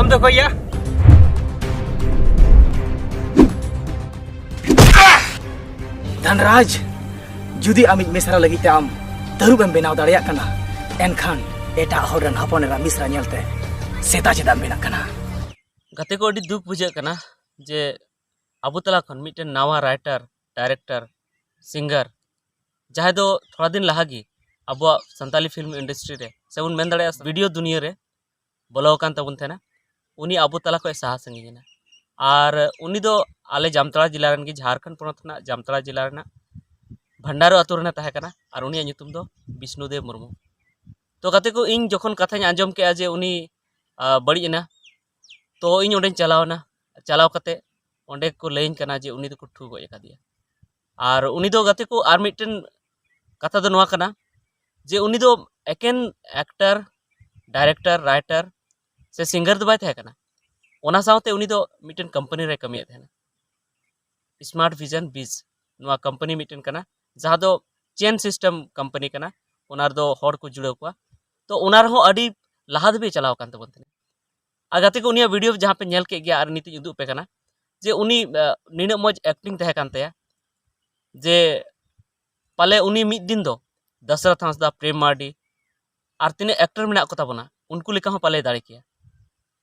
आम दो भैया धनराज जुदी आमिज मिसरा लगी ते आम तरुब एम बेनाव दाड़िया कना एनखान एटा हरन हपनेरा मिसरा नेलते सेता चेदाम बेना कना गते को अड़ी दुख बुझे कना जे अबु तला खन मिटन नावा राइटर डायरेक्टर सिंगर जहाँ दो थोड़ा दिन लहागी अब संताली फिल्म इंडस्ट्री रे से उन मेन दाड़े वीडियो दुनिया रे बोलो कान तबुन थेना उनी अबु तला को साहा संगीना और उनी दो आले जामतड़ा जिला रन की झारखंड पोनत ना जामतड़ा जिला रना भंडारो अतुर ना तहे कना और उनी nyutum दो विष्णुदेव मुर्मू तो गते को इन जखन कथा आंजम के जे उनी बड़ी ना तो इन ओंडे चलावना चलाव कते ओंडे को लैन कना जे उनी दो को ठू गय कादिया और उनी दो गते को आर मिटन कथा दो नवा कना जे उनी दो एकेन एक्टर डायरेक्टर राइटर से सिंगर दो बाय थे कना ओना सावते उनी दो मिटन कंपनी रे कमी थे स्मार्ट विजन बीज नवा कंपनी मिटन कना जहाँ दो चेन सिस्टम कंपनी कना ओनार दो हर को जुड़े को तो ओनार हो अडी लहा दबे चलाव कान तबन थे आगाते को उनिया वीडियो जहाँ पे नेल के गया और नीति उदुग पे कना जे उनी निना मज एक्टिंग तहे कान तया जे पाले उनी मिद दिन दो दशरथ हांसदा प्रेम मार्डी और तीन एक्टर मेना को ताबना उनको लेका हो पाले दाड़े किया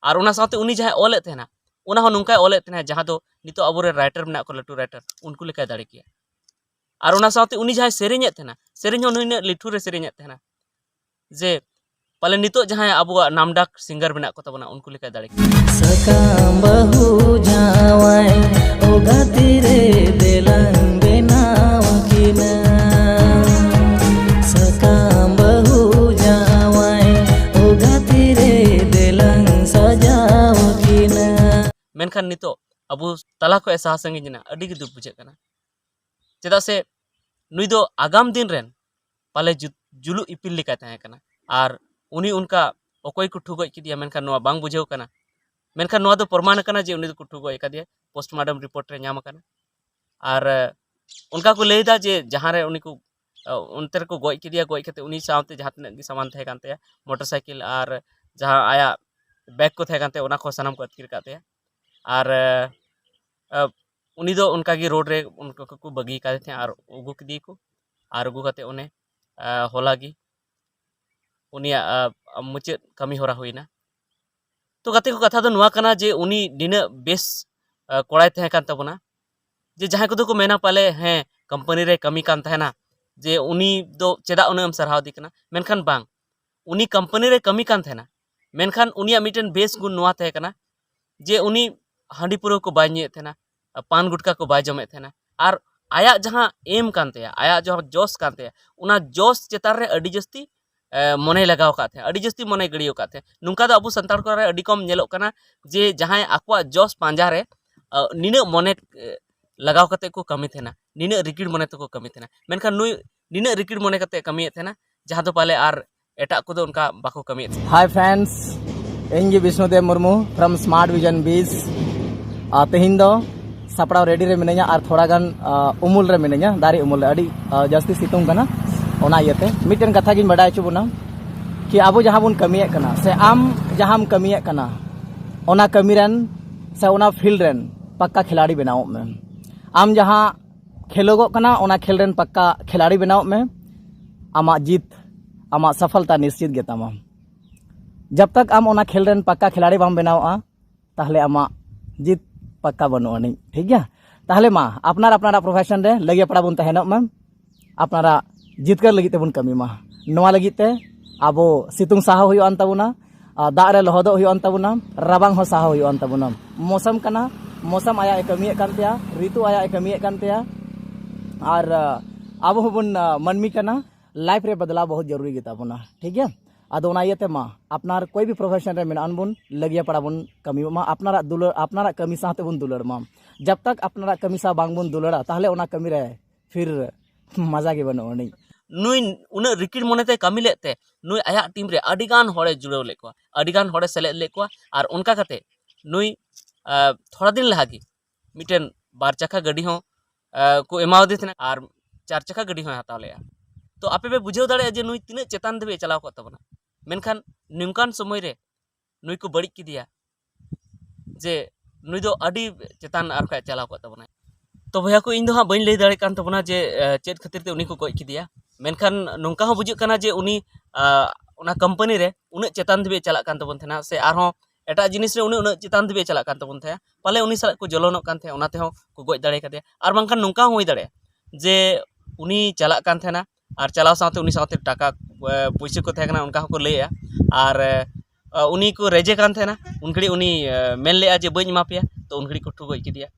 और उना साथे उनी जहाँ ओले तेना उना हो नुंका ओले तेना जहाँ दो नितो अबोरे राइटर मेना को लटू राइटर उनको लेका दाड़े किया और उना साथे उनी जहाँ सेरेញतेना सेरेញहो नुइना लिठू रे सेरेញतेना जे पाले नितो जहाँ अबो नामडाक सिंगर मेना को ताबना उनको लेका दाड़े किया सकाम बहु जावाय ओ गातिरे देलां बेनाव किना सकाम बहु जावाय ओ गातिरे देलां सजाव किना मेनखान नितो अबो तला को एहसास संगिना अडी गे दुख बुझे कना चेदा से नुई दो आगाम दिन रेन पाले जुलू इपिल लिका तहे कना और उनी उनका अकोय को ठुगoj किदिया मेनखान नोआ बांग बुझेव कना मेनखान नोआ दो प्रमाण कना जे उनी दो को ठुगoj कदिया पोस्टमार्टम रिपोर्ट रे नाम कना और उनका को लेदा जे जहाँ रे उनी को उनते को गoj किदिया गoj कते उनी सावते जहाँ तने सामान थे कानते मोटरसाइकिल और जहाँ आया बैग को थे कानते उना को सनम को अतकिर काते और उनी दो उनका की रोड रे उनको को बगी का थे और उगु किदी को और उगु कते उन्हें होलागी उनिया मुचाद कमी होरा हुईना तो गते को कथा दो नुआ कना जे उनी दिना बेस कोड़ाय थे कान तबना जे जहाँ को दो को मेना पाले हैं कंपनी रे कमी कान थेना जे उनी दो चेदा उनम सरहाव दिकना मेनखान बांग उनी कंपनी रे कमी कान थेना मेनखान उनिया मिटन बेस गुण नुआ थे कना जे उनी हांडी पुरो को बाय निये थेना पान गुटका को बाय जमे थेना और आया जहाँ एम कानते आया जो जोश कानते उना जोश चेतार रे अडी जस्ती मने लगाव का थे अडी जस्ती मने गड़ियो का थे नुंका दो अबु संतार को रे अडी कम नेलो कना जे जहाँ आकवा जोश पांजा रे निने मने लगाव कते को कमी थेना निने रिकिड मने तो को कमी थेना मेनखान नुई निने रिकिड मने कते कमी थेना जहाँ दो पाले आर एटा को दो उनका बाको कमी थे हाय फ्रेंड्स इंगी Vishnudev Murmu from smart vision बीज तेहिन दो सापड़ाव रेडी रे मिनाया और थोड़ा गान उमुल रे मिनाया दारी उमुल रे अडी जास्ती सितुंग कना ओना इयते मिटन कथा गिन बडाय चुबुना कि आबो जहाँ बुन कमिये कना से आम जहाँ कमिये कना ओना कमीरन से ओना फील्ड रेन पक्का खिलाड़ी बनाओ में आम जहाँ खेलोगो कना ओना खेल रेन पक्का खिलाड़ी बनाओ में आमा जीत आमा सफलता निश्चित गेतामा जब तक आम ओना खेल रेन पक्का खिलाड़ी बाम बनाओ ताहले आमा जीत पक्का बनुआ नहीं ठीक है ताहले मा अपनारा प्रोफेशन रे लगे पड़ा बुन तहनों में अपनारा जितकर लगी तेबुन कमी मा नवा लगी ते आबो सितुंग साहा हुई अन तबुना दाग रे लहदो हुई अन तबुना रबांग हो साहा हुई अन तबुना मौसम कना मौसम आया कमी कानतेया ऋतु आया कमी कानतेया और आबो हबुन मनमी कना लाइफ रे बदलाव बहुत जरूरी गेताबुना ठीक है अदो ओना इयते मा अपनार कोई भी प्रोफेशन रे मेनान बुन लगिया पड़ा बुन कमी मा अपनारा दुलड़ अपनारा कमी साथे बुन दुलड़ मा जब तक अपनारा कमी सा बांग बुन दुलड़ा ताहले ओना कमी रे फिर मजा के बनो नहीं नुई उन रिकिड मनेते कमी लेते नुई आया टीम रे अडिगान होड़े जुड़े लेको अडिगान होड़े सेले लेको और उनका कते नुई थोड़ा दिन लहागी मिटन बार चक्का गाड़ी हो को एमाव दे थना और चार चक्का गाड़ी हो हताव लेया तो आपे पे बुझेव दाड़े जे नुई तिने चेतान देबे चलाव को तबना मेनखान निमकान समय रे नुई को बड़ी किदिया जे नुई दो अडी चेतान आर का चलाव को तबना तो भैया को इन दो हाँ बइन लई दाड़े कान तबना जे चेत खातिर ते उनी को गoj किदिया मेनखान नोंका हो बुजुग काना जे उनी ओना कंपनी रे उन चेतान धबे चला कान तबन थेना से आरहों एटा जिनिस रे उन चेतान धबे चला कान तबन थे पाले उनी साला को जलनो कान थे ओना ते हो को गoj दाड़े कदे आर बांखान नोंका होई दाड़े जे उनी चला कान थेना आर चलाव साथे उनी साथे टाका पैसे को थे उनका को लैया आर उनी को रेजे कान थेना उन घड़ी उनी मेन लेया जे बई मापिया तो उन घड़ी को ठु गoj किदिया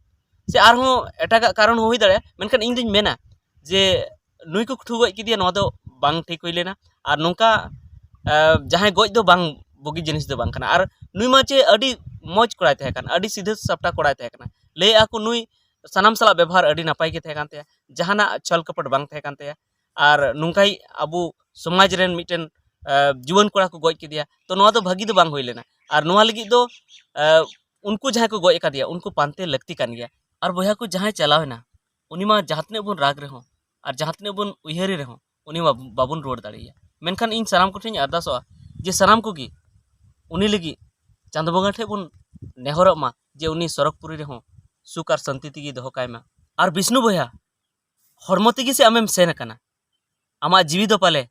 से आरहों एटा कारण होई दाड़े मेनखान इन दुई मेना जे नुई को ठु गoj किदिया नो दो बांग ठीक हुई लेना आर नोंका जहां गoj दो बांग बुगी जिनिस दो बांग कना आर नुई मा चे अडी मौज कोड़ाय थे कान अडी सीधे सपटा कोड़ाय थे कान ले आको नुई सनाम सला व्यवहार अडी नापाय के थे कान ते जहाना छल कपट बांग थे कान ते आर नोंकाई अबु समाज रेन मिटेन जुवन कोड़ा को गoj किदिया तो नो दो भागी दो बांग हुई लेना आर नोआ लगी दो उनको जहां को गoj कादिया उनको पानते लगती कान गया और बया को जहां चलावेना उनी मा जहातने बन राग रहो और जहातने बन उयहरी रहो उनी मा बाबुन रोड दाड़िया मेनखान इन सनाम को ठेन अरदासोआ जे सनाम को गी उनी लगी चांद बंगा ठे बन नेहरब मा जे उनी सरकपुरी रहो सुख और शांति तेगी दोहो काय मा और विष्णु बया हरमो तेगी से आमेम सेन कना आमा जीवी दो पाले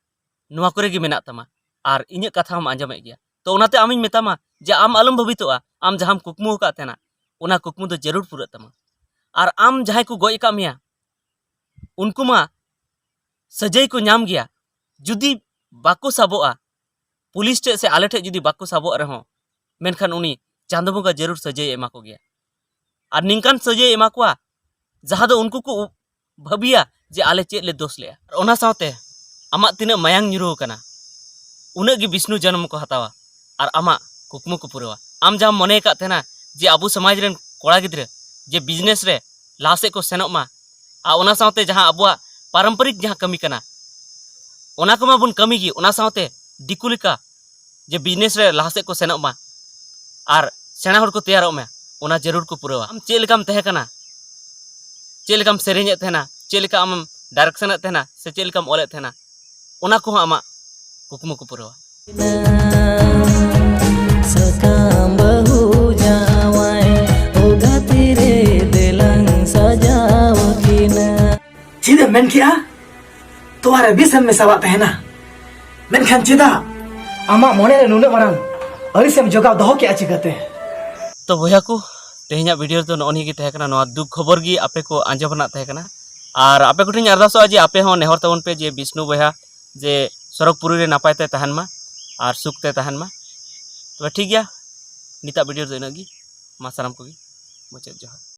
नुआ करे गे मेना तमा और इᱧ कथा हम आंजमे गया तो उनाते आमिñ मेतामा जे आम आलम भवितोआ आम जहां कुकमु का तेना उना कुकमु दो जरूर पूरा तमा और आम जहां को गoj का मिया उनको मा सजाई को नाम गया जुदी बाको साबोआ पुलिस टे से आले ठे जुदी बाको साबो रहो मेनखान उनी चांद बंगा जरूर सजाई एमा को गया और निंकान सजाई एमा को जहां दो उनको को भाबिया जे आले चेत ले दोष ले और ओना साथे आमा तिना मायांग nyuruh kana उना गी विष्णु जन्म को हतावा और आमा कुकमु को पुरवा आम जहां मने का थेना जे आबू समाज रेन कोड़ा गिद्रे जे बिजनेस रे लासे को सेनोक मा आ ओना साथे जहां आबुआ पारंपरिक जहां कमी कना ओना को मा बुन कमी गी ओना साथे दिकु लेका जे बिजनेस रे लासे को सेनोक मा और सेना हर को तैयारोक में ओना जरूर को पुरवा आम चे लेकाम तहे कना चे लेकाम सेरेंजे थेना चे लेका आम डायरेक्शन थेना से चे लेकाम ओले थेना ओना को आमा कुकमु को पुरवा सकam bahu jawai o gatire delang sajawa kina चीदा मेन किया तुम्हारे बीच में सवा पहना मेन खान चीदा आमा मोने रे नुने मरान अरी से जोगा दहो के अच्छी कहते तो भैया को तेहना वीडियो तो नॉनी की तहकना नवा दुख खबर की आपे को आंजमना तहकना और आपे को ठिन अरदासोआ जे आपे हो नेहर तबन पे जे विष्णु भैया जे सरकपुरी रे नापाय ते तहन मा और सुख ते तहन मा तो ठीक गया निता वीडियो तो इनगी मा साराम को मुचाद जोहार।